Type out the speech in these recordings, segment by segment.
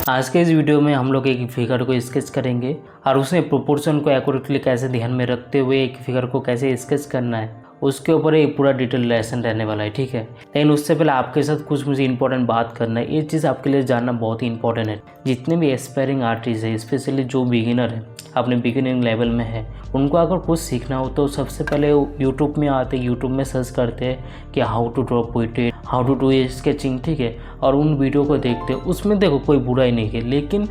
आज के इस वीडियो में हम लोग एक फिगर को स्केच करेंगे और उसमें प्रोपोर्शन को एक्यूरेटली कैसे ध्यान में रखते हुए एक फिगर को कैसे स्केच करना है उसके ऊपर एक पूरा डिटेल लेसन रहने वाला है, ठीक है। लेकिन उससे पहले आपके साथ कुछ मुझे इंपॉर्टेंट बात करना है। ये चीज़ आपके लिए जानना बहुत ही इंपॉर्टेंट है। जितने भी एस्पायरिंग आर्टिस्ट है, स्पेशली जो बिगिनर है, अपने बिगिनिंग लेवल में है, उनको अगर कुछ सीखना हो तो सबसे पहले यूट्यूब में आते हैं, यूट्यूब में सर्च करते हैं कि how to draw portrait, how to do sketching, ठीक है। और उन वीडियो को देखते हैं। उसमें देखो कोई बुरा ही नहीं है, लेकिन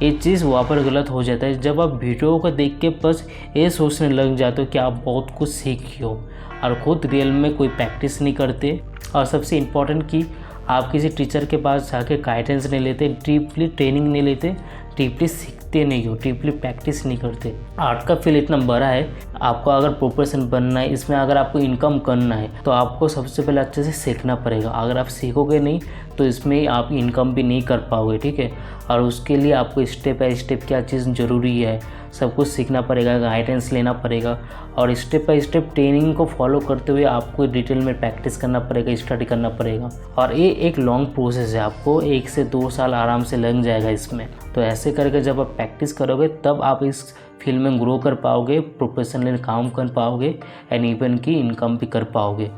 ये चीज़ वहाँ पर गलत हो जाता है जब आप वीडियो को देख के बस ये सोचने लग जाते हो कि आप बहुत कुछ सीखी हो और खुद रियल में कोई प्रैक्टिस नहीं करते। और सबसे इम्पोर्टेंट कि आप किसी टीचर के पास जाके गाइडेंस नहीं लेते, डीपली ट्रेनिंग नहीं लेते, डीपली सीखते नहीं हो, डीपली प्रैक्टिस नहीं करते। आर्ट का फील्ड इतना बड़ा है, आपको अगर प्रोफेशन बनना है, इसमें अगर आपको इनकम करना है तो आपको सबसे पहले अच्छे से सीखना पड़ेगा। अगर आप सीखोगे नहीं तो इसमें आप इनकम भी नहीं कर पाओगे, ठीक है। और उसके लिए आपको स्टेप बाय स्टेप क्या चीज़ ज़रूरी है सब कुछ सीखना पड़ेगा, गाइडेंस लेना पड़ेगा और स्टेप बाय स्टेप ट्रेनिंग को फॉलो करते हुए आपको डिटेल में प्रैक्टिस करना पड़ेगा, स्टडी करना पड़ेगा। और ये एक लॉन्ग प्रोसेस है, आपको 1 से 2 साल आराम से लग जाएगा इसमें। तो ऐसे करके जब आप प्रैक्टिस करोगे तब आप इस फील्ड में ग्रो कर पाओगे, प्रोफेशनली काम कर पाओगे एंड इवन की इनकम भी कर पाओगे।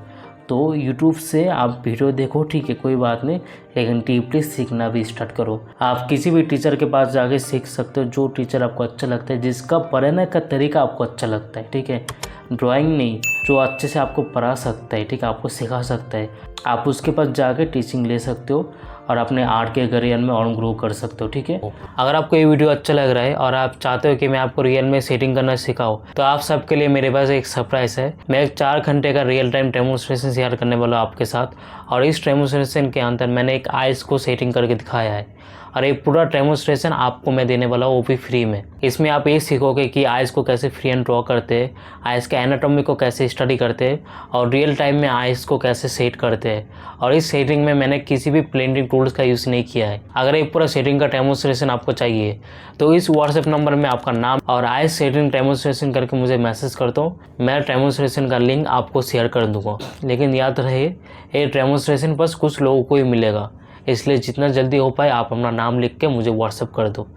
तो YouTube से आप वीडियो देखो, ठीक है, कोई बात नहीं, लेकिन डीपली सीखना भी स्टार्ट करो। आप किसी भी टीचर के पास जाके सीख सकते हो, जो टीचर आपको अच्छा लगता है, जिसका पढ़ाने का तरीका आपको अच्छा लगता है, ठीक है। ड्राइंग नहीं, जो अच्छे से आपको पढ़ा सकता है, ठीक है, आपको सिखा सकता है, आप उसके पास जाके टीचिंग ले सकते हो और अपने आर्ट के करियर में और ग्रो कर सकते हो, ठीक है। अगर आपको ये वीडियो अच्छा लग रहा है और आप चाहते हो कि मैं आपको रियल में सेटिंग करना सिखाऊं तो आप सबके लिए मेरे पास एक सरप्राइज़ है। मैं एक 4 घंटे का रियल टाइम डेमोन्स्ट्रेशन शेयर करने वाला हूं आपके साथ और इस डेमोन्स्ट्रेशन के अंदर मैंने एक आइस को सेटिंग करके दिखाया है और ये पूरा डेमोन्स्ट्रेशन आपको मैं देने वाला हूँ, वो भी फ्री में। इसमें आप ये सीखोगे कि आइस को कैसे फ्री एंड ड्रॉ करते हैं, आइस के एनाटॉमी को कैसे स्टडी करते हैं और रियल टाइम में आइस को कैसे सेट करते हैं। और इस सेटिंग में मैंने किसी भी ब्लेंडिंग टूल्स का यूज़ नहीं किया है। अगर ये पूरा सेटिंग का डेमोन्स्ट्रेशन आपको चाहिए तो इस व्हाट्सएप नंबर में आपका नाम और आइस सेटिंग डेमोन्स्ट्रेशन करके मुझे मैसेज कर दो, मैं डेमोन्स्ट्रेशन का लिंक आपको शेयर कर दूँगा। लेकिन याद रहे ये डेमोन्स्ट्रेशन बस कुछ लोगों को ही मिलेगा, इसलिए जितना जल्दी हो पाए आप अपना नाम लिख के मुझे व्हाट्सअप कर दो।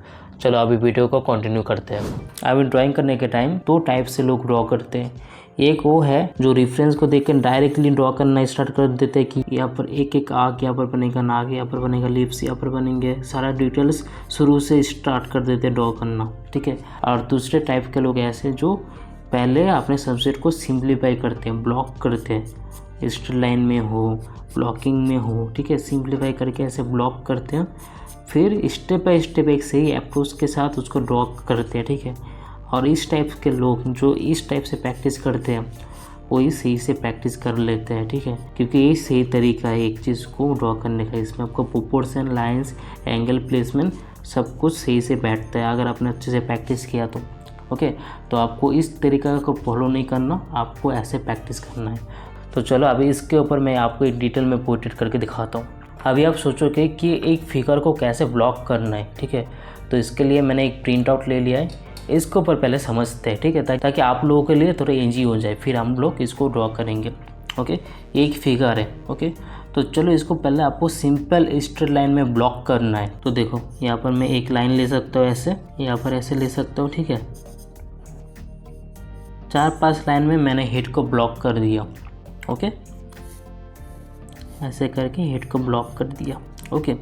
चलो अभी वीडियो को कंटिन्यू करते हैं। अभी ड्राइंग करने के टाइम 2 टाइप से लोग ड्रॉ करते हैं। एक वो है जो रेफरेंस को देख कर डायरेक्टली ड्रॉ करना स्टार्ट कर देते हैं कि यहाँ पर एक आँख यहाँ पर बनेगा, नाक यहाँ पर बनेगा, लिप्स यहाँ पर बनेंगे, सारा डिटेल्स शुरू से स्टार्ट कर देते हैं ड्रॉ करना, ठीक है। और दूसरे टाइप के लोग ऐसे जो पहले अपने सब्जेक्ट को सिंप्लीफाई करते हैं, ब्लॉक करते हैं, स्ट्रेट लाइन में हो, ब्लॉकिंग में हो, ठीक है, सिंप्लीफाई करके ऐसे ब्लॉक करते हैं, फिर स्टेप बाय स्टेप एक सही अप्रोच के साथ उसको ड्रॉ करते हैं, ठीक है। और इस टाइप के लोग जो इस टाइप से प्रैक्टिस करते हैं वही सही से प्रैक्टिस कर लेते हैं, ठीक है, क्योंकि ये सही तरीका है एक चीज़ को ड्रॉ करने का। इसमें आपको प्रोपोर्शन, लाइंस, एंगल प्लेसमेंट सब कुछ सही से बैठता है अगर आपने अच्छे से प्रैक्टिस किया तो, ओके। तो आपको इस तरीका को फॉलो नहीं करना, आपको ऐसे प्रैक्टिस करना है। तो चलो अभी इसके ऊपर मैं आपको एक डिटेल में पोर्ट्रेट करके दिखाता हूँ। अभी आप सोचोगे कि एक फिगर को कैसे ब्लॉक करना है, ठीक है। तो इसके लिए मैंने एक प्रिंट आउट ले लिया है, इसके ऊपर पहले समझते हैं, ठीक है, ताकि आप लोगों के लिए थोड़ा ईजी हो जाए, फिर हम लोग इसको ड्रॉ करेंगे, ओके। एक फिगर है, ओके। तो चलो इसको पहले आपको सिंपल स्ट्रेट लाइन में ब्लॉक करना है। तो देखो यहाँ पर मैं एक लाइन ले सकता हूँ ऐसे, यहाँ पर ऐसे ले सकता हूँ, ठीक है। 4-5 लाइन में मैंने हेड को ब्लॉक कर दिया, ओके। ऐसे करके हेड को ब्लॉक कर दिया, ओके।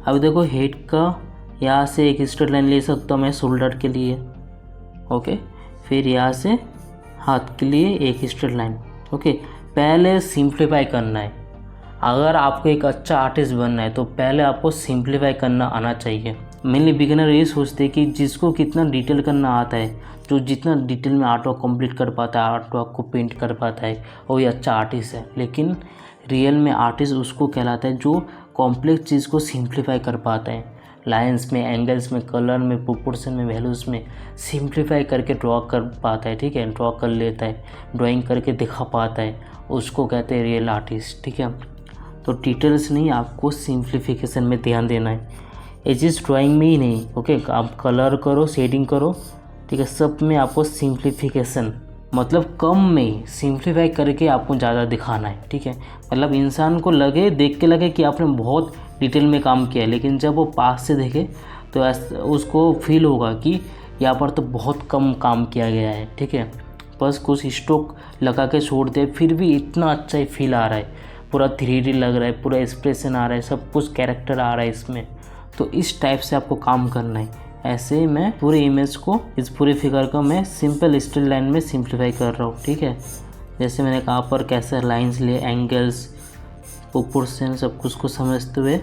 अब देखो हेड का यहाँ से एक स्ट्रेट लाइन ले सकता हूँ मैं शोल्डर के लिए, ओके। फिर यहाँ से हाथ के लिए एक स्ट्रेट लाइन, ओके। पहले सिंप्लीफाई करना है। अगर आपको एक अच्छा आर्टिस्ट बनना है तो पहले आपको सिंप्लीफाई करना आना चाहिए। मेनली बिगिनर ये सोचते हैं कि जिसको कितना डिटेल करना आता है, जो जितना डिटेल में आर्ट वर्क कंप्लीट कर पाता है, आर्ट वर्क को पेंट कर पाता है, वही अच्छा आर्टिस्ट है। लेकिन रियल में आर्टिस्ट उसको कहलाता है जो कॉम्प्लेक्स चीज़ को सिंप्लीफाई कर पाता है, लाइंस में, एंगल्स में, कलर में, प्रोपोर्शन में, वैल्यूज़ में सिंप्लीफाई करके ड्रॉ कर पाता है, ठीक है, ड्रॉ कर लेता है, ड्राइंग करके दिखा पाता है, उसको कहते हैं रियल आर्टिस्ट, ठीक है। तो डिटेल्स नहीं, आपको सिंप्लीफिकेशन में ध्यान देना है। ये चीज़ ड्राइंग में ही नहीं, ओके। आप कलर करो, शेडिंग करो, ठीक है, सब में आपको सिंप्लीफिकेशन मतलब कम में सिंप्लीफाई करके आपको ज़्यादा दिखाना है, ठीक है। मतलब इंसान को लगे, देख के लगे कि आपने बहुत डिटेल में काम किया है, लेकिन जब वो पास से देखे तो उसको फील होगा कि यहाँ पर तो बहुत कम काम किया गया है, ठीक है। बस कुछ स्ट्रोक लगा के छोड़ दे, फिर भी इतना अच्छा ही फील आ रहा है, पूरा 3D लग रहा है, पूरा एक्सप्रेशन आ रहा है, सब कुछ कैरेक्टर आ रहा है इसमें। तो इस टाइप से आपको काम करना है। ऐसे मैं पूरे इमेज को, इस पूरे फिगर को मैं सिंपल स्ट्रेट लाइन में सिंप्लीफाई कर रहा हूँ, ठीक है। जैसे मैंने कहा पर कैसे लाइंस लिए, एंगल्स, प्रोपोर्शन, सब कुछ को समझते हुए,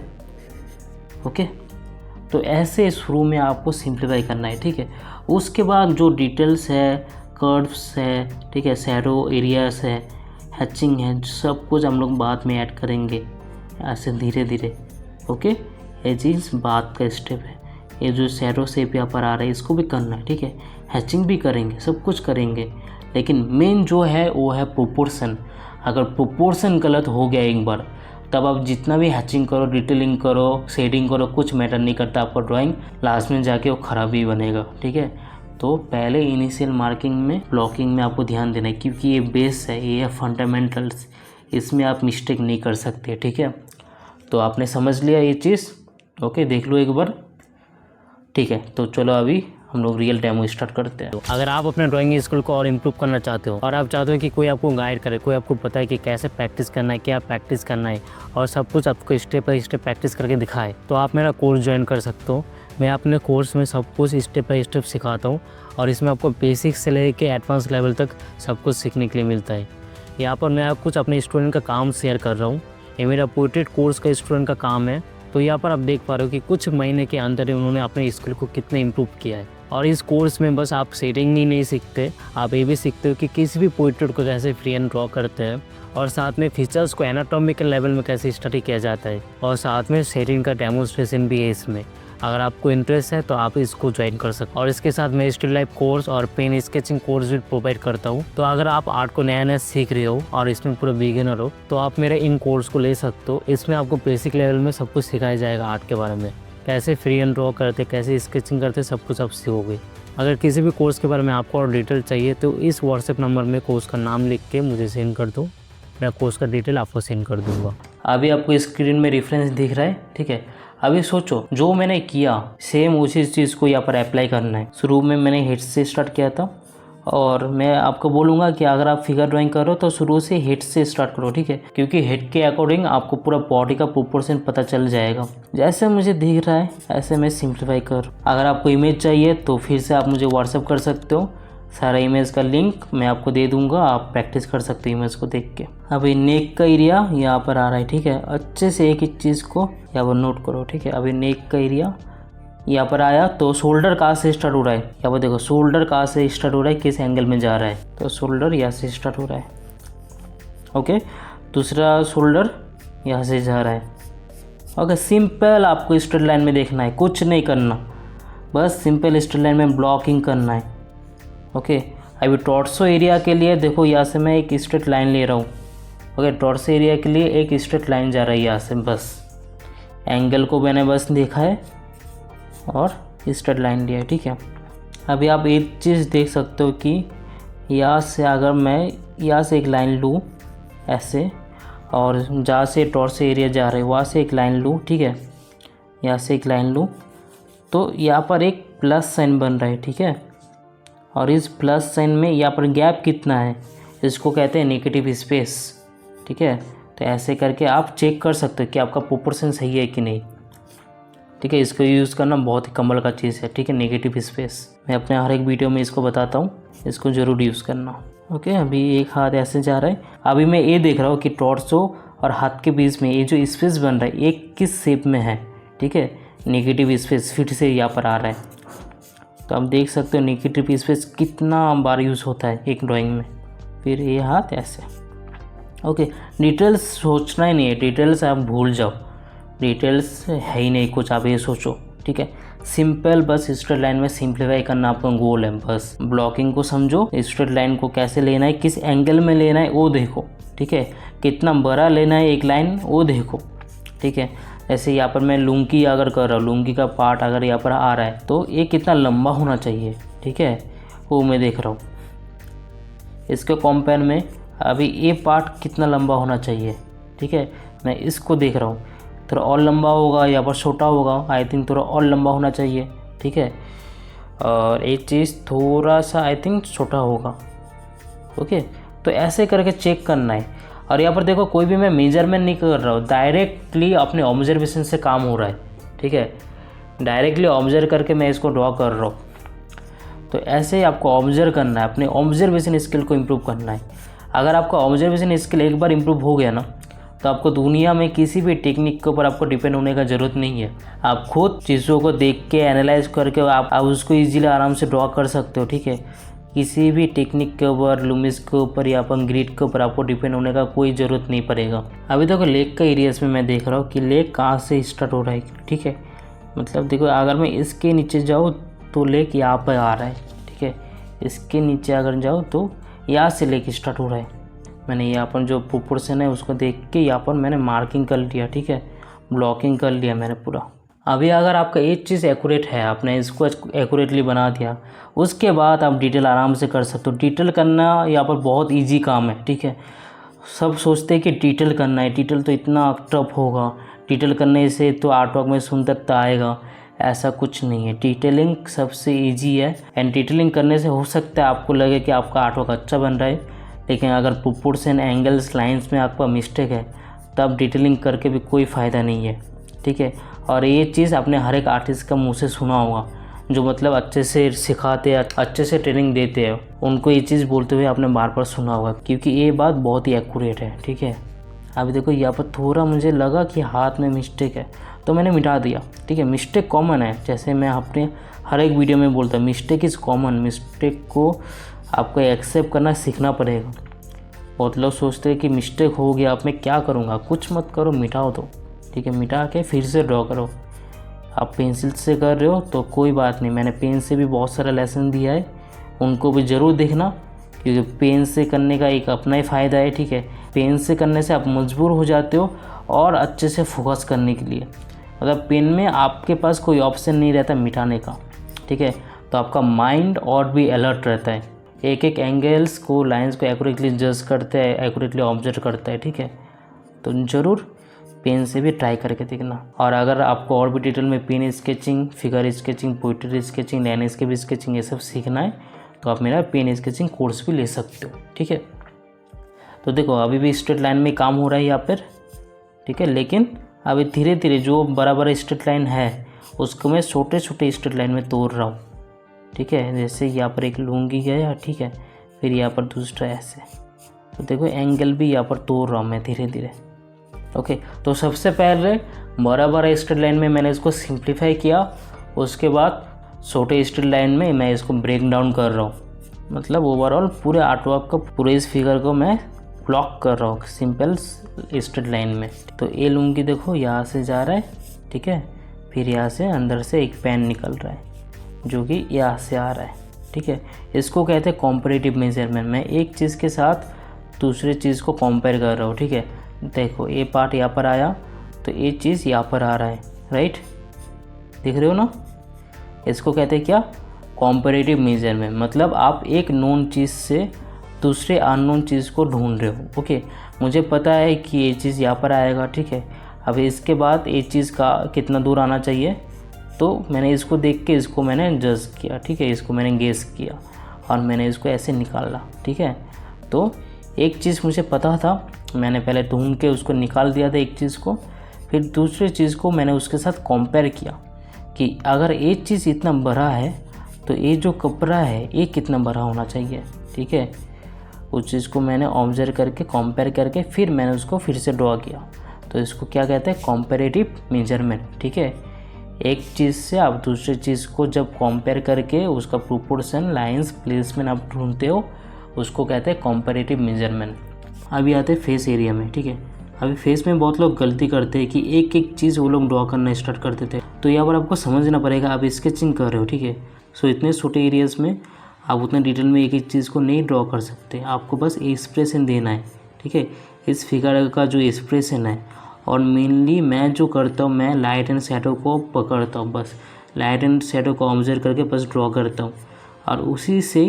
ओके। तो ऐसे शुरू में आपको सिंप्लीफाई करना है, ठीक है। उसके बाद जो डिटेल्स है, कर्व्स है, ठीक है, शैडो एरियाज है, हैचिंग है, सब कुछ हम लोग बाद में ऐड करेंगे ऐसे धीरे धीरे, ओके। ये चीज़ बाद का स्टेप है। ये जो शैडो शेप यहाँ पर आ रहा है इसको भी करना है, ठीक है। हैचिंग भी करेंगे, सब कुछ करेंगे, लेकिन मेन जो है वो है प्रोपोर्शन। अगर प्रोपोर्शन गलत हो गया एक बार, तब आप जितना भी हैचिंग करो, डिटेलिंग करो, शेडिंग करो, कुछ मैटर नहीं करता, आपका ड्राइंग लास्ट में जाके वो ख़राब ही बनेगा, ठीक है। तो पहले इनिशियल मार्किंग में, ब्लॉकिंग में आपको ध्यान देना है, क्योंकि ये बेस है, ये है फंडामेंटल्स, इसमें आप मिस्टेक नहीं कर सकते, ठीक है। तो आपने समझ लिया ये चीज़, ओके। देख लो एक बार, ठीक है। तो चलो अभी हम लोग रियल डेमो स्टार्ट करते हैं। तो अगर आप अपने ड्राइंग स्किल को और इम्प्रूव करना चाहते हो और आप चाहते हो कि कोई आपको गाइड करे, कोई आपको बताए कि कैसे प्रैक्टिस करना है, क्या प्रैक्टिस करना है, और सब कुछ आपको स्टेप बाय स्टेप प्रैक्टिस करके दिखाए, तो आप मेरा कोर्स ज्वाइन कर सकते हो। मैं अपने कोर्स में सब कुछ स्टेप बाय स्टेप सिखाता हूँ, और इसमें आपको बेसिक से लेकर एडवांस लेवल तक सब कुछ सीखने के लिए मिलता है। यहाँ पर मैं कुछ अपने स्टूडेंट का काम शेयर कर रहा हूँ। ये मेरा पोर्ट्रेट कोर्स का स्टूडेंट का काम है। तो यहाँ पर आप देख पा रहे हो कि कुछ महीने के अंदर ही उन्होंने अपने स्किल को कितने इम्प्रूव किया है। और इस कोर्स में बस आप शेडिंग ही नहीं सीखते, आप ये भी सीखते हो कि किसी भी पोर्ट्रेट को कैसे फ्री एंड ड्रॉ करते हैं, और साथ में फीचर्स को एनाटॉमिकल लेवल में कैसे स्टडी किया जाता है, और साथ में शेडिंग का डेमोन्स्ट्रेशन भी है इसमें। अगर आपको इंटरेस्ट है तो आप इसको ज्वाइन कर सकते हो। और इसके साथ मैं स्टिल लाइफ कोर्स और पेन स्केचिंग कोर्स भी प्रोवाइड करता हूँ। तो अगर आप आर्ट को नया नया सीख रहे हो और इसमें पूरा बिगिनर हो, तो आप मेरे इन कोर्स को ले सकते हो। इसमें आपको बेसिक लेवल में सब कुछ सिखाया जाएगा, आर्ट के बारे में, कैसे फ्री एंड ड्रॉ करते, कैसे स्केचिंग करते, सब कुछ आप सीखोगे। अगर किसी भी कोर्स के बारे में आपको और डिटेल चाहिए तो इस व्हाट्सएप नंबर में कोर्स का नाम लिख के मुझे सेंड कर दो, मैं कोर्स का डिटेल आपको सेंड कर दूँगा। अभी आपको स्क्रीन में रेफरेंस दिख रहा है, ठीक है। अभी सोचो जो मैंने किया सेम उसी चीज़ को यहाँ पर अप्लाई करना है। शुरू में मैंने हेड से स्टार्ट किया था, और मैं आपको बोलूँगा कि अगर आप फिगर ड्राइंग करो तो शुरू से हेड से स्टार्ट करो, ठीक है। क्योंकि हेड के अकॉर्डिंग आपको पूरा बॉडी का प्रोपोर्शन पता चल जाएगा। जैसे मुझे दिख रहा है ऐसे मैं सिंप्लीफाई कर। अगर आपको इमेज चाहिए तो फिर से आप मुझे व्हाट्सअप कर सकते हो, सारा इमेज का लिंक मैं आपको दे दूंगा, आप प्रैक्टिस कर सकते हो इमेज को देख के। अभी नेक का एरिया यहाँ पर आ रहा है, ठीक है। अच्छे से एक एक चीज़ को यहाँ पर नोट करो, ठीक है। अभी नेक का एरिया यहाँ पर आया, तो शोल्डर कहाँ से स्टार्ट हो रहा है, यहाँ पर देखो शोल्डर कहाँ से स्टार्ट हो रहा है, किस एंगल में जा रहा है, तो शोल्डर यहाँ से स्टार्ट हो रहा है, ओके। दूसरा शोल्डर यहाँ से जा रहा है, ओके। सिंपल आपको स्ट्रेट लाइन में देखना है, कुछ नहीं करना, बस सिंपल स्ट्रेट लाइन में ब्लॉकिंग करना है, ओके। अभी टॉर्सो एरिया के लिए देखो यहाँ से मैं एक स्ट्रेट लाइन ले रहा हूँ, ओके। टॉर्सो एरिया के लिए एक स्ट्रेट लाइन जा रहा है यहाँ से, बस एंगल को मैंने बस देखा है और स्ट्रेट लाइन लिया है, ठीक है। अभी आप एक चीज़ देख सकते हो कि यहाँ से अगर मैं यहाँ से एक लाइन लूँ ऐसे, और जहाँ से टॉर्सो एरिया जा रहा है वहाँ से एक लाइन लूँ, ठीक है, यहाँ से एक लाइन लूँ, तो यहाँ पर एक प्लस साइन बन रहा है, ठीक है। और इस प्लस साइन में यहाँ पर गैप कितना है, इसको कहते हैं नेगेटिव स्पेस, ठीक है। तो ऐसे करके आप चेक कर सकते हो कि आपका प्रोपोर्शन सही है कि नहीं, ठीक है। इसको यूज़ करना बहुत ही कमाल का चीज़ है, ठीक है, नेगेटिव स्पेस। मैं अपने हर एक वीडियो में इसको बताता हूँ, इसको ज़रूर यूज़ करना, ओके। अभी एक हाथ ऐसे जा रहा है, अभी मैं ये देख रहा हूँ कि टॉर्सो और हाथ के बीच में ये जो स्पेस बन रहा है ये किस शेप में है, ठीक है। नेगेटिव स्पेस फिर से यहाँ पर आ रहा है, तो आप देख सकते हो नेगेटिव स्पेस कितना बार यूज़ होता है एक ड्राइंग में। फिर ये हाथ ऐसे, ओके। डिटेल्स सोचना ही नहीं है, डिटेल्स आप भूल जाओ, डिटेल्स है ही नहीं कुछ, आप ये सोचो, ठीक है। सिंपल बस स्ट्रेट लाइन में सिंप्लीफाई करना आपका गोल है, बस ब्लॉकिंग को समझो, स्ट्रेट लाइन को कैसे लेना है, किस एंगल में लेना है वो देखो, ठीक है। कितना बड़ा लेना है एक लाइन वो देखो, ठीक है। जैसे यहाँ पर मैं लुंगी अगर कर रहा हूँ, लुंगी का पार्ट अगर यहाँ पर आ रहा है तो ये कितना लंबा होना चाहिए, ठीक है, वो मैं देख रहा हूँ, इसके कंपेयर में अभी ये पार्ट कितना लंबा होना चाहिए, ठीक है, मैं इसको देख रहा हूँ, थोड़ा और लंबा होगा या पर छोटा होगा, आई थिंक थोड़ा और लंबा होना चाहिए, ठीक है, और एक चीज़ थोड़ा सा आई थिंक छोटा होगा। ओके, तो ऐसे करके चेक करना है। और यहाँ पर देखो कोई भी मैं मेजरमेंट नहीं कर रहा हूँ, डायरेक्टली अपने ऑब्जर्वेशन से काम हो रहा है, ठीक है, डायरेक्टली ऑब्जर्व करके मैं इसको ड्रॉ कर रहा हूँ। तो ऐसे ही आपको ऑब्जर्व करना है, अपने ऑब्जर्वेशन स्किल को इम्प्रूव करना है। अगर आपका ऑब्जर्वेशन स्किल एक बार इम्प्रूव हो गया ना, तो आपको दुनिया में किसी भी टेक्निक के ऊपर आपको डिपेंड होने का ज़रूरत नहीं है। आप खुद चीज़ों को देख के एनालाइज करके आप उसको ईजिली आराम से ड्रॉ कर सकते हो, ठीक है। किसी भी टेक्निक के ऊपर, लुमिस के ऊपर या अपन ग्रिड के ऊपर आपको डिपेंड होने का कोई ज़रूरत नहीं पड़ेगा। अभी देखो लेक का एरियाज में मैं देख रहा हूँ कि लेक कहाँ से स्टार्ट हो रहा है, ठीक है। मतलब देखो अगर मैं इसके नीचे जाऊँ तो लेक यहाँ पर आ रहा है, ठीक है। इसके नीचे अगर जाओ तो यहाँ से लेक स्टार्ट हो रहा है। मैंने यहाँ पर जो प्रोपोर्शन है उसको देख के यहाँ पर मैंने मार्किंग कर लिया, ठीक है, ब्लॉकिंग कर लिया मैंने पूरा। अभी अगर आपका एक चीज़ एक्यूरेट है, आपने इसको एक्यूरेटली बना दिया, उसके बाद आप डिटेल आराम से कर सकते हो। डिटेल करना यहाँ पर बहुत इजी काम है, ठीक है। सब सोचते हैं कि डिटेल करना है, डिटेल तो इतना टफ होगा, डिटेल करने से तो आर्टवर्क में सुंदरता आएगा, ऐसा कुछ नहीं है। डिटेलिंग सबसे इजी है, एंड डिटेलिंग करने से हो सकता है आपको लगे कि आपका आर्टवर्क अच्छा बन रहा है, लेकिन अगर प्रोपोर्शन, एंगल्स, लाइंस में आपका मिस्टेक है तब डिटेलिंग करके भी कोई फ़ायदा नहीं है, ठीक है। और ये चीज़ आपने हर एक आर्टिस्ट का मुँह से सुना होगा, जो मतलब अच्छे से सिखाते हैं, अच्छे से ट्रेनिंग देते हैं, उनको ये चीज़ बोलते हुए आपने बार बार सुना होगा, क्योंकि ये बात बहुत ही एक्यूरेट है, ठीक है। अभी देखो यहाँ पर थोड़ा मुझे लगा कि हाथ में मिस्टेक है तो मैंने मिटा दिया, ठीक है। मिस्टेक कॉमन है, जैसे मैं अपने हर एक वीडियो में बोलता हूँ, मिस्टेक इज़ कॉमन। मिस्टेक को आपको एक्सेप्ट करना सीखना पड़ेगा। बहुत लोग सोचते हैं कि मिस्टेक हो गया, अब मैं क्या करूँगा, कुछ मत करो, मिटाओ दो, ठीक है। मिटा के फिर से ड्रॉ करो। आप पेंसिल से कर रहे हो तो कोई बात नहीं, मैंने पेन से भी बहुत सारा लेसन दिया है, उनको भी ज़रूर देखना, क्योंकि पेन से करने का एक अपना ही फ़ायदा है, ठीक है। पेन से करने से आप मजबूर हो जाते हो और अच्छे से फोकस करने के लिए, मतलब पेन में आपके पास कोई ऑप्शन नहीं रहता मिटाने का, ठीक है। तो आपका माइंड और भी अलर्ट रहता है, एक एक एंगल्स को, लाइंस को एक्यूरेटली जज करते हैं, एक्यूरेटली ऑब्जर्व करता है, ठीक है। तो ज़रूर पेन से भी ट्राई करके देखना। और अगर आपको और भी डिटेल में pen sketching, figure sketching, poetry sketching, landscape sketching ये सब सीखना है तो आप मेरा पेन स्केचिंग कोर्स भी ले सकते हो, ठीक है। तो देखो अभी भी स्ट्रेट लाइन में काम हो रहा है यहाँ पर, ठीक है, लेकिन अभी धीरे धीरे जो बड़ा बड़ा स्ट्रेट लाइन है उसको मैं छोटे छोटे स्ट्रेट लाइन में तोड़ रहा हूँ, ठीक है। जैसे यहाँ पर एक लूँगी गया, ठीक है, फिर यहाँ पर दूसरा ऐसे, तो देखो एंगल भी यहाँ पर तोड़ रहा हूँ मैं धीरे धीरे। ओके, तो सबसे पहले बड़ा बड़ा स्ट्रेट लाइन में मैंने इसको सिंप्लीफाई किया, उसके बाद छोटे स्ट्रेट लाइन में मैं इसको ब्रेक डाउन कर रहा हूँ, मतलब ओवरऑल पूरे आर्टवर्क को, पूरे इस फिगर को मैं ब्लॉक कर रहा हूँ सिंपल स्ट्रेट लाइन में। तो ये लूँगी देखो यहाँ से जा रहा है, ठीक है, फिर यहाँ से अंदर से एक पेन निकल रहा है जो कि यहाँ से आ रहा है, ठीक है। इसको कहते हैं कॉम्परेटिव मेजरमेंट। मैं एक चीज़ के साथ दूसरे चीज़ को कंपेयर कर रहा हूँ, ठीक है। देखो ये पार्ट यहाँ पर आया तो ये चीज़ यहाँ पर आ रहा है, राइट, देख रहे हो ना। इसको कहते हैं क्या, कॉम्परेटिव मेजरमेंट। मतलब आप एक नोन चीज़ से दूसरे अननोन चीज़ को ढूंढ रहे हो। ओके, मुझे पता है कि ये चीज़ यहाँ पर आएगा, ठीक है। अब इसके बाद ये चीज़ का कितना दूर आना चाहिए, तो मैंने इसको देख के इसको मैंने जज किया, ठीक है, इसको मैंने गेस किया और मैंने इसको ऐसे निकाला, ठीक है। तो एक चीज़ मुझे पता था, मैंने पहले ढूंढ के उसको निकाल दिया था एक चीज़ को, फिर दूसरी चीज़ को मैंने उसके साथ कंपेयर किया कि अगर एक चीज़ इतना बड़ा है तो ये जो कपड़ा है ये कितना बड़ा होना चाहिए, ठीक है। उस चीज़ को मैंने ऑब्जर्व करके कंपेयर करके फिर मैंने उसको फिर से ड्रॉ किया। तो इसको क्या कहते हैं, कॉम्परेटिव मेजरमेंट, ठीक है। एक चीज़ से आप दूसरी चीज़ को जब कंपेयर करके उसका प्रोपोर्शन, लाइंस, प्लेसमेंट आप ढूंढते हो, उसको कहते हैं कॉम्परेटिव मेजरमेंट। अभी आते हैं फेस एरिया में, ठीक है। अभी फेस में बहुत लोग गलती करते हैं कि एक एक चीज़ वो लोग ड्रॉ करना स्टार्ट कर देते हैं। तो यहाँ पर आपको समझना पड़ेगा, आप स्केचिंग कर रहे हो, ठीक है। सो इतने छोटे एरियाज़ में आप उतने डिटेल में एक एक चीज़ को नहीं ड्रॉ कर सकते, आपको बस एक्सप्रेशन देना है, ठीक है। इस फिगर का जो एक्सप्रेशन है, और मेनली मैं जो करता हूँ, मैं लाइट एंड शैडो को पकड़ता हूँ, बस लाइट एंड शैडो को ऑब्जर्व करके बस ड्रॉ करता हूँ और उसी से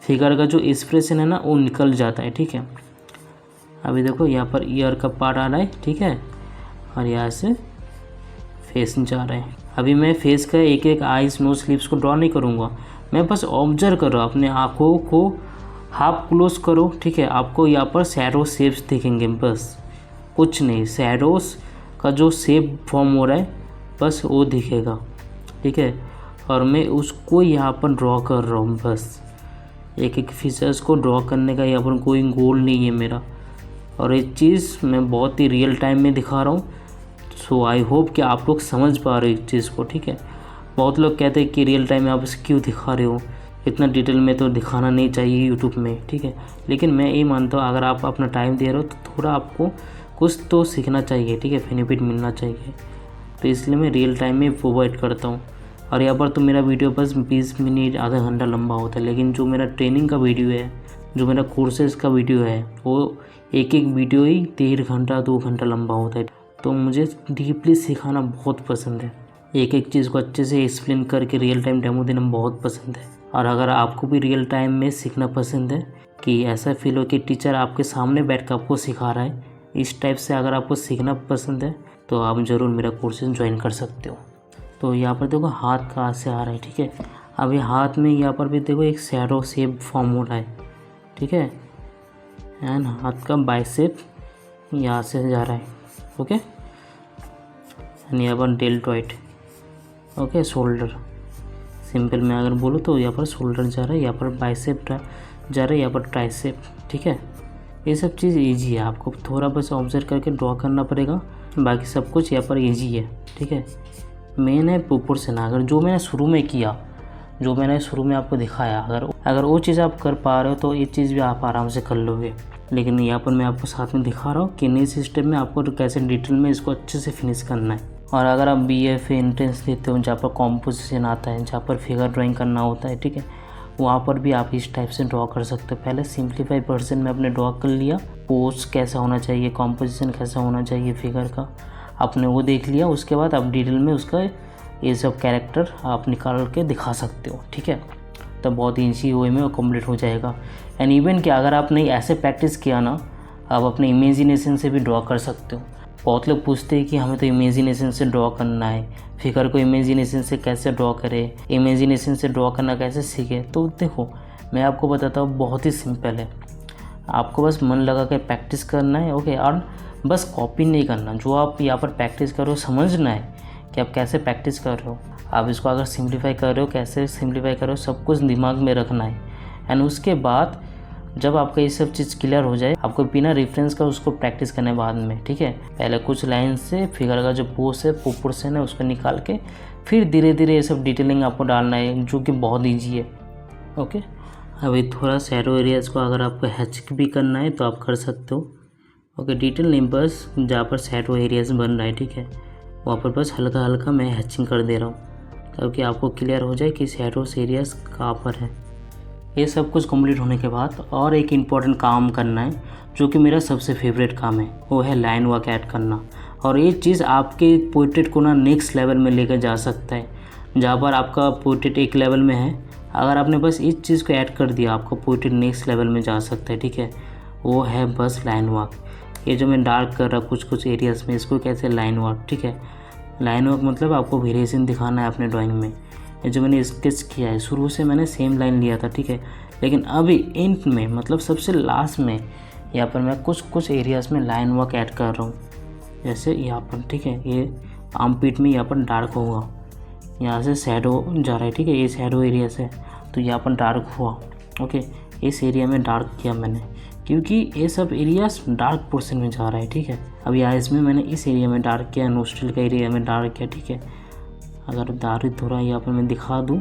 फिगर का जो एक्सप्रेशन है ना वो निकल जाता है, ठीक है। अभी देखो यहाँ पर ईयर का पार्ट आ रहा है, ठीक है, और यहाँ से फेस जा रहा है। अभी मैं फेस का एक एक आईज नोज लिप्स को ड्रॉ नहीं करूँगा, मैं बस ऑब्जर्व करो, अपने आँखों को हाफ क्लोज करो, ठीक है। आपको यहाँ पर शैडो शेप्स दिखेंगे, बस कुछ नहीं, शैडोज का जो शेप फॉर्म हो रहा है बस वो दिखेगा, ठीक है। और मैं उसको यहाँ पर ड्रॉ कर रहा हूँ, बस एक एक फीचर्स को ड्रॉ करने का यहाँ पर कोई गोल नहीं है मेरा। और एक चीज़ मैं बहुत ही रियल टाइम में दिखा रहा हूँ, सो आई होप कि आप लोग समझ पा रहे हो इस चीज़ को, ठीक है। बहुत लोग कहते हैं कि रियल टाइम में आप इसे क्यों दिखा रहे हो, इतना डिटेल में तो दिखाना नहीं चाहिए यूट्यूब में, ठीक है। लेकिन मैं ये मानता हूँ अगर आप अपना टाइम दे रहे हो तो थोड़ा आपको कुछ तो सीखना चाहिए, ठीक है, बेनिफिट मिलना चाहिए। तो इसलिए मैं रियल टाइम में प्रोवाइड करता हूँ। और यहाँ पर तो मेरा वीडियो बस 20 मिनट आधा घंटा लंबा होता है, लेकिन जो मेरा ट्रेनिंग का वीडियो है, जो मेरा कोर्सेज का वीडियो है, वो एक एक वीडियो ही 1.5 घंटा 2 घंटा लंबा होता है। तो मुझे डीपली सिखाना बहुत पसंद है, एक एक चीज़ को अच्छे से एक्सप्लेन करके रियल टाइम डेमो देना बहुत पसंद है। और अगर आपको भी रियल टाइम में सीखना पसंद है कि ऐसा फील हो कि टीचर आपके सामने बैठ कर आपको सिखा रहा है, इस टाइप से अगर आपको सीखना पसंद है तो आप ज़रूर मेरा कोर्सेज ज्वाइन कर सकते हो। तो यहाँ पर देखो हाथ कहाँ से आ रहा है, ठीक है। अभी हाथ में यहाँ पर भी देखो एक शैडो शेप फॉर्म हो रहा है, ठीक है। एंड हाथ का बाइसेप यहाँ से जा रहा है, ओके। एंड यहाँ पर डेल्टॉइड, ओके, शोल्डर, सिंपल में अगर बोलो तो यहाँ पर शोल्डर जा रहा है, यहाँ पर बाइसेप जा रहा है, यहाँ पर ट्राइसेप, ठीक है। ये सब चीज़ इजी है, आपको थोड़ा बस ऑब्जर्व करके ड्रॉ करना पड़ेगा, बाकी सब कुछ यहाँ पर इजी है, ठीक है। मेन है प्रोपोर्शन। अगर जो मैंने शुरू में किया, जो मैंने शुरू में आपको दिखाया, अगर वो चीज़ आप कर पा रहे हो तो ये चीज़ भी आप आराम से कर लोगे। लेकिन यहाँ पर मैं आपको साथ में दिखा रहा हूँ कि नई सिस्टम में आपको कैसे डिटेल में इसको अच्छे से फिनिश करना है। और अगर आप BFA एंट्रेंस देते हो जहाँ पर कॉम्पोजिशन आता है, जहाँ पर फिगर ड्राइंग करना होता है, ठीक है, वहाँ पर भी आप इस टाइप से ड्रॉ कर सकते हो। पहले सिंप्लीफाई वर्जन में आपने ड्रॉ कर लिया, पोज कैसा होना चाहिए, कॉम्पोजिशन कैसा होना चाहिए फिगर का, आपने वो देख लिया। उसके बाद आप डिटेल में उसका ये सब कैरेक्टर आप निकाल के दिखा सकते हो, ठीक है। तो बहुत ईजी वे में कंप्लीट हो जाएगा। एंड इवन कि अगर आपने ऐसे प्रैक्टिस किया ना, आप अपने इमेजिनेशन से भी ड्रॉ कर सकते हो। बहुत लोग पूछते हैं कि हमें तो इमेजिनेशन से ड्रॉ करना है, फिगर को इमेजिनेशन से कैसे ड्रॉ करें, इमेजिनेशन से ड्रॉ करना कैसे सीखे। तो देखो मैं आपको बताता हूँ, बहुत ही सिंपल है। आपको बस मन लगा कर प्रैक्टिस करना है, ओके। और बस कॉपी नहीं करना, जो आप यहाँ पर प्रैक्टिस करो समझना है कि आप कैसे प्रैक्टिस कर रहे हो। आप इसको अगर सिंप्लीफाई कर रहे हो, कैसे सिंप्लीफाई कर रहे हो, सब कुछ दिमाग में रखना है। एंड उसके बाद जब आपका ये सब चीज़ क्लियर हो जाए, आपको बिना रेफरेंस का उसको प्रैक्टिस करने बाद में, ठीक है। पहले कुछ लाइन से फिगर का जो पोज है, प्रोपोर्शन है, उसको निकाल के फिर धीरे धीरे ये सब डिटेलिंग आपको डालना है, जो कि बहुत ईजी है, ओके। अभी थोड़ा शैडो एरियाज़ को अगर आपको हैच भी करना है तो आप कर सकते हो, ओके। डिटेल नहीं, बस जहाँ पर शैडो एरियाज़ बन रहा है, ठीक है, वहाँ पर बस हल्का हल्का मैं हैचिंग कर दे रहा हूँ ताकि आपको क्लियर हो जाए कि शैडोज एरियाज़ कहाँ पर है। ये सब कुछ कंप्लीट होने के बाद और एक इम्पॉर्टेंट काम करना है, जो कि मेरा सबसे फेवरेट काम है, वो है लाइन वर्क ऐड करना। और ये चीज़ आपके पोर्ट्रेट को ना नेक्स्ट लेवल में लेकर जा सकता है। जहाँ पर आपका पोर्ट्रेट एक लेवल में है, अगर आपने बस इस चीज़ को ऐड कर दिया, आपका पोर्ट्रेट नेक्स्ट लेवल में जा सकता है, ठीक है। वो है बस लाइन वर्क। ये जो मैं डार्क कर रहा कुछ कुछ एरियाज़ में, इसको कहते हैं लाइन वर्क, ठीक है। लाइन वर्क मतलब आपको वेरिएशन दिखाना है अपने ड्राइंग में। ये जो मैंने स्केच किया है, शुरू से मैंने सेम लाइन लिया था, ठीक है, लेकिन अभी एंड में मतलब सबसे लास्ट में यहाँ पर मैं कुछ कुछ एरियाज़ में लाइन वर्क ऐड कर रहा हूँ। जैसे यहाँ पर, ठीक है, ये आर्म पिट में यहाँ पर डार्क होगा, यहाँ से शैडो जा रहा है, ठीक है, ये शैडो एरिया से, तो यहाँ पर डार्क हुआ, ओके। इस एरिया में डार्क किया मैंने, क्योंकि ये सब एरियाज डार्क पोर्शन में जा रहा है, ठीक है। अभी आइस में मैंने इस एरिया में डार्क किया, नोस्ट्रिल का एरिया में डार्क किया, ठीक है। अगर डार्क थोड़ा यहाँ पर मैं दिखा दूँ,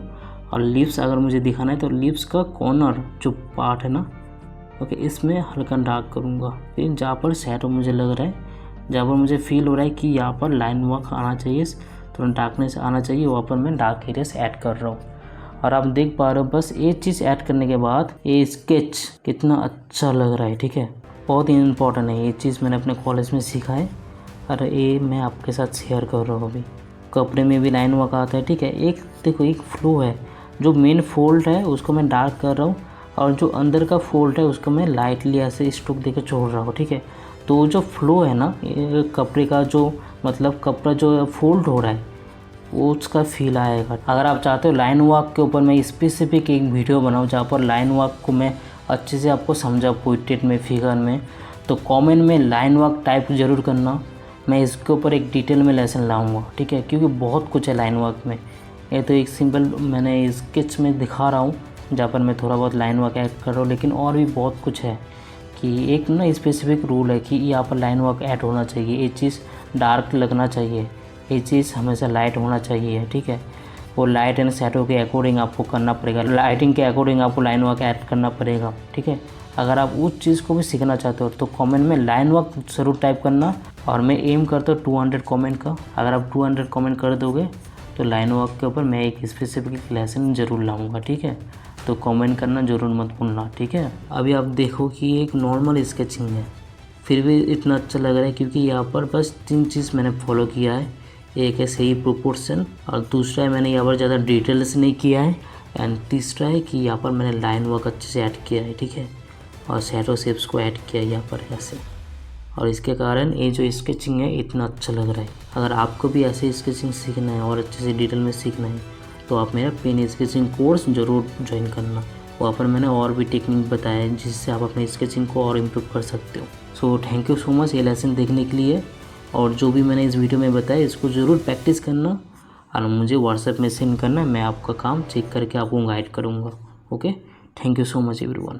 और लिप्स अगर मुझे दिखाना है तो लिप्स का कॉर्नर जो पार्ट है ना, ओके, इसमें हल्का डार्क करूँगा। फिर जहाँ पर शैडो मुझे लग रहा है, जहाँ पर मुझे फील हो रहा है कि यहाँ पर लाइन वर्क आना चाहिए, थोड़ा डार्कनेस आना चाहिए, वहाँ पर मैं डार्क एरिया से ऐड कर रहा हूँ। और आप देख पा रहे हो, बस ये चीज़ ऐड करने के बाद ये स्केच कितना अच्छा लग रहा है, ठीक है। बहुत ही इम्पॉर्टेंट है, ये चीज़ मैंने अपने कॉलेज में सीखा है और ये मैं आपके साथ शेयर कर रहा हूँ। अभी कपड़े में भी लाइन वर्क आता है, ठीक है। एक देखो, एक फ्लो है, जो मेन फोल्ड है उसको मैं डार्क कर रहा हूँ, और जो अंदर का फोल्ड है उसको मैं लाइटली ऐसे स्ट्रोक देकर छोड़ रहा हूँ, ठीक है। तो जो फ्लो है ना ये कपड़े का, जो मतलब कपड़ा जो फोल्ड हो रहा है वो उसका फील आएगा। अगर आप चाहते हो लाइन वर्क के ऊपर मैं स्पेसिफिक एक वीडियो बनाऊँ जहाँ पर लाइन वर्क को मैं अच्छे से आपको समझा पोर्ट्रेट में, फिगर में, तो कमेंट में लाइन वर्क टाइप ज़रूर करना। मैं इसके ऊपर एक डिटेल में लेसन लाऊंगा, ठीक है, क्योंकि बहुत कुछ है लाइन वर्क में। ये तो एक सिंपल मैंने स्केच में दिखा रहा हूँ जहाँ पर मैं थोड़ा बहुत लाइन वर्क ऐड कर रहा हूँ, लेकिन और भी बहुत कुछ है कि एक ना स्पेसिफिक रूल है कि यहाँ पर लाइन वर्क ऐड होना चाहिए, ये चीज़ डार्क लगना चाहिए, ये चीज़ हमेशा लाइट होना चाहिए, ठीक है। वो लाइट एंड शैडो के अकॉर्डिंग आपको करना पड़ेगा, लाइटिंग के अकॉर्डिंग आपको लाइन वर्क ऐड करना पड़ेगा, ठीक है। अगर आप उस चीज़ को भी सीखना चाहते हो तो कमेंट में लाइन वर्क ज़रूर टाइप करना। और मैं एम करता हूँ 200 कमेंट का। अगर आप 200 कमेंट कर दोगे तो लाइन वर्क के ऊपर मैं एक स्पेसिफिक लेसन ज़रूर लाऊंगा, ठीक है। तो कमेंट करना ज़रूर मत भूलना, ठीक है। अभी आप देखो कि ये एक नॉर्मल स्केचिंग है, फिर भी इतना अच्छा लग रहा है क्योंकि यहाँ पर बस 3 चीज़ मैंने फॉलो किया है। एक है सही प्रोपोर्शन, और दूसरा है मैंने यहाँ पर ज़्यादा डिटेल्स नहीं किया है, एंड तीसरा है कि यहाँ पर मैंने लाइन वर्क अच्छे से ऐड किया है, ठीक है, और शैडो शेप्स को ऐड किया है यहाँ पर ऐसे। और इसके कारण ये जो स्केचिंग है इतना अच्छा लग रहा है। अगर आपको भी ऐसे स्केचिंग सीखना है और अच्छे से डिटेल में सीखना है तो आप मेरा पेन स्केचिंग कोर्स ज़रूर ज्वाइन करना। वहाँ पर मैंने और भी टेक्निक बताया है जिससे आप अपने स्केचिंग को और इम्प्रूव कर सकते हो। So thank you so much ये लेसन देखने के लिए, और जो भी मैंने इस वीडियो में बताया इसको ज़रूर प्रैक्टिस करना और मुझे व्हाट्सएप में सेंड करना। मैं आपका काम चेक करके आपको गाइड करूँगा। Okay, thank you so much everyone.